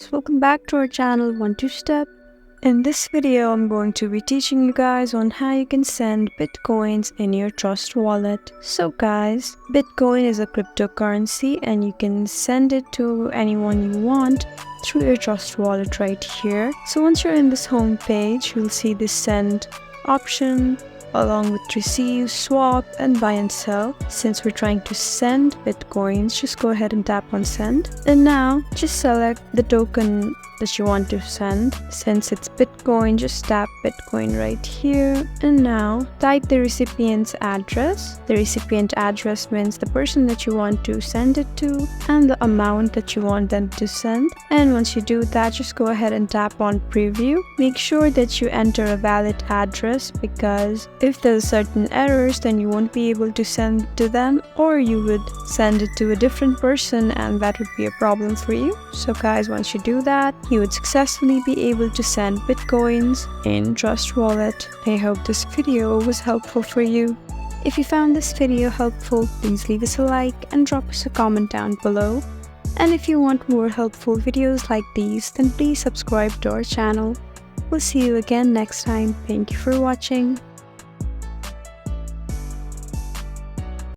So welcome back to our channel 1-2-Step. In this video, I'm going to be teaching you guys on how you can send Bitcoins in your Trust wallet. So guys, Bitcoin is a cryptocurrency and you can send it to anyone you want through your Trust wallet right here. So once you're in this home page, you'll see this send option along with receive, swap, and buy and sell. Since we're trying to send Bitcoins, just go ahead and tap on send. And now just select the token that you want to send. Since it's Bitcoin, just tap Bitcoin right here. And now type the recipient's address. The recipient address means the person that you want to send it to and the amount that you want them to send. And once you do that, just go ahead and tap on preview. Make sure that you enter a valid address, because if there's certain errors, then you won't be able to send it to them, or you would send it to a different person and that would be a problem for you. So guys, once you do that, you would successfully be able to send Bitcoins in Trust Wallet. I hope this video was helpful for you. If you found this video helpful, please leave us a like and drop us a comment down below. And if you want more helpful videos like these, then please subscribe to our channel. We'll see you again next time. Thank you for watching.